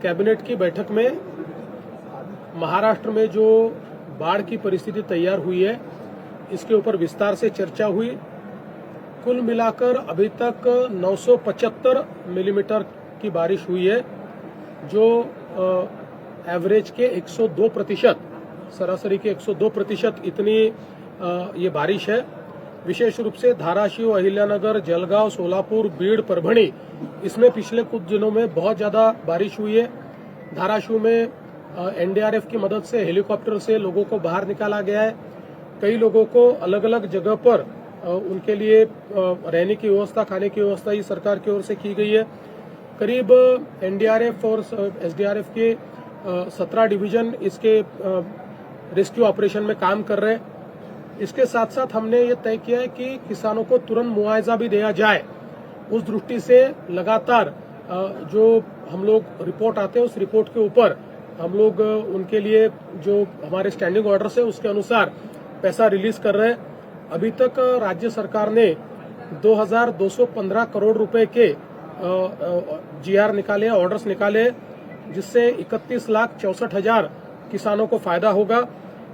Cabinet की बैठक में महाराष्ट्र में जो बाढ़ की परिस्थिति तैयार हुई है, इसके ऊपर विस्तार से चर्चा हुई। कुल मिलाकर अभी तक 975 मिलीमीटर की बारिश हुई है, जो एवरेज के 102%, सरासरी के 102% इतनी ये बारिश है। विशेष रूप से धाराशिव, अहिल्यानगर, जलगांव, सोलापुर, बीड़, परभणी, इसमें पिछले कुछ दिनों में बहुत ज्यादा बारिश हुई है। धाराशिव में एनडीआरएफ की मदद से हेलीकॉप्टर से लोगों को बाहर निकाला गया है। कई लोगों को अलग अलग जगह पर उनके लिए रहने की व्यवस्था, खाने की व्यवस्था ही सरकार की ओर से की गई है। करीब एनडीआरएफ और एसडीआरएफ के 17 डिवीजन इसके रेस्क्यू ऑपरेशन में काम कर रहे हैं। इसके साथ साथ हमने ये तय किया है कि किसानों को तुरंत मुआवजा भी दिया जाए। उस दृष्टि से लगातार जो हम लोग रिपोर्ट आते हैं, उस रिपोर्ट के ऊपर हम लोग उनके लिए जो हमारे स्टैंडिंग ऑर्डर्स है उसके अनुसार पैसा रिलीज कर रहे हैं। अभी तक राज्य सरकार ने 2215 करोड़ रुपए के जीआर निकाले, ऑर्डर्स निकाले, जिससे 31,64,000 किसानों को फायदा होगा।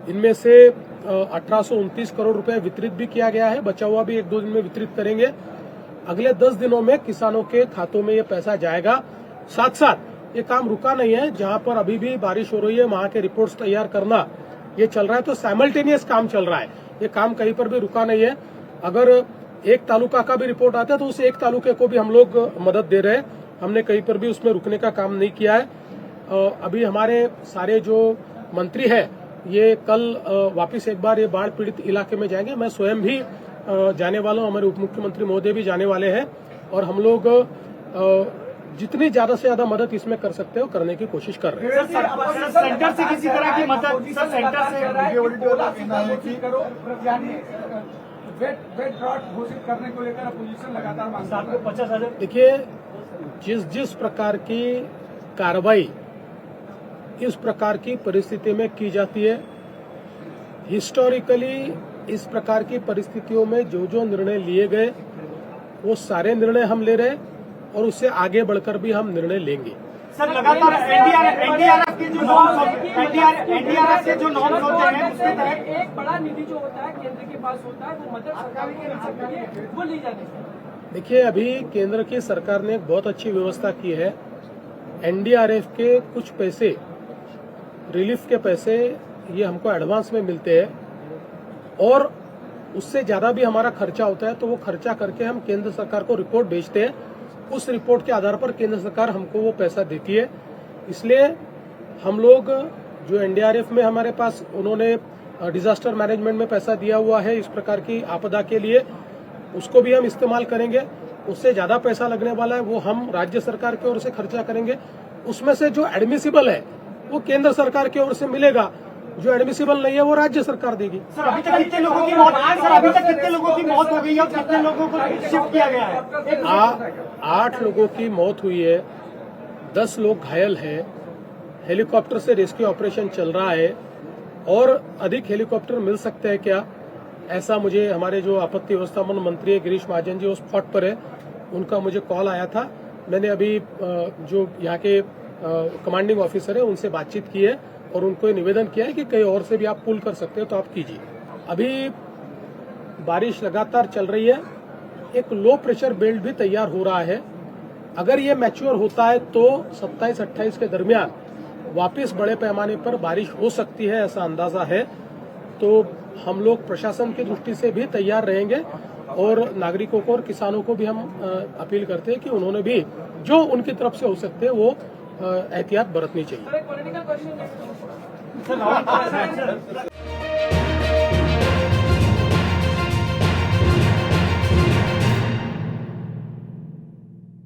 इनमें से 1829 करोड़ रुपए वितरित भी किया गया है, बचा हुआ भी 1-2 दिन में वितरित करेंगे। अगले 10 दिनों में किसानों के खातों में ये पैसा जाएगा। साथ साथ ये काम रुका नहीं है, जहां पर अभी भी बारिश हो रही है वहां के रिपोर्ट्स तैयार करना ये चल रहा है, तो साइमल्टेनियस काम चल रहा है। ये काम कहीं पर भी रुका नहीं है। अगर एक तालुका का भी रिपोर्ट आता है तो उस एक तालुके को भी हम लोग मदद दे रहे हैं। हमने कहीं पर भी उसमें रुकने का काम नहीं किया है। अभी हमारे सारे जो मंत्री है ये कल वापस एक बार ये बाढ़ पीड़ित इलाके में जाएंगे। मैं स्वयं भी जाने वाला हूं, हमारे उप मुख्यमंत्री महोदय भी जाने वाले हैं, और हम लोग जितनी ज्यादा से ज्यादा मदद इसमें कर सकते हो करने की कोशिश कर रहे हैं। सेंटर से किसी तरह की मदद, सर सेंटर से वेट ड्रॉट घोषित करने को लेकर अपोजिशन लगातार मांगता है। 50,000। देखिए, जिस प्रकार की कार्रवाई इस प्रकार की परिस्थिति में की जाती है, हिस्टोरिकली इस प्रकार की परिस्थितियों में जो निर्णय लिए गए वो सारे निर्णय हम ले रहे हैं, और उससे आगे बढ़कर भी हम निर्णय लेंगे। सर लगातार एनडीआरएफ के जो एनडीआरएफ के जो नॉर्म्स होते हैं उसके तहत एक बड़ा निधि जो होता है केंद्र के पास होता है, वो मदद सरकार के लिए वो ली जाती है। देखिए, अभी केंद्र की सरकार ने एक बहुत अच्छी व्यवस्था की है। एनडीआरएफ के कुछ पैसे, रिलीफ के पैसे, ये हमको एडवांस में मिलते हैं, और उससे ज्यादा भी हमारा खर्चा होता है तो वो खर्चा करके हम केंद्र सरकार को रिपोर्ट भेजते हैं। उस रिपोर्ट के आधार पर केंद्र सरकार हमको वो पैसा देती है। इसलिए हम लोग जो एनडीआरएफ में हमारे पास, उन्होंने डिजास्टर मैनेजमेंट में पैसा दिया हुआ है इस प्रकार की आपदा के लिए, उसको भी हम इस्तेमाल करेंगे। उससे ज्यादा पैसा लगने वाला है वो हम राज्य सरकार की ओर से खर्चा करेंगे। उसमें से जो एडमिसिबल है वो केंद्र सरकार की ओर से मिलेगा, जो एडमिसिबल नहीं है वो राज्य सरकार देगी। सर अभी तक कितने लोगों की मौत, सर अभी तक कितने लोगों की मौत हो गई है और कितने लोगों को शिफ्ट किया गया है? 8 लोगों की मौत हुई है, 10 लोग घायल हैं। हेलीकॉप्टर से रेस्क्यू ऑपरेशन चल रहा है, और अधिक हेलीकॉप्टर मिल सकते हैं क्या, ऐसा मुझे हमारे जो आपत्ति व्यवस्थापन मंत्री है गिरीश महाजन जी, वो स्पॉट पर है, उनका मुझे कॉल आया था। मैंने अभी जो यहाँ के कमांडिंग ऑफिसर है उनसे बातचीत की है, और उनको ये निवेदन किया है कि कहीं और से भी आप पुल कर सकते हो तो आप कीजिए। अभी बारिश लगातार चल रही है, एक लो प्रेशर बेल्ट भी तैयार हो रहा है। अगर ये मैच्योर होता है तो 27-28 के दरमियान वापस बड़े पैमाने पर बारिश हो सकती है, ऐसा अंदाजा है। तो हम लोग प्रशासन की दृष्टि से भी तैयार रहेंगे, और नागरिकों को और किसानों को भी हम अपील करते हैं कि उन्होंने भी जो उनकी तरफ से हो सकते हैं वो एहतियात बरतनी चाहिए। Political question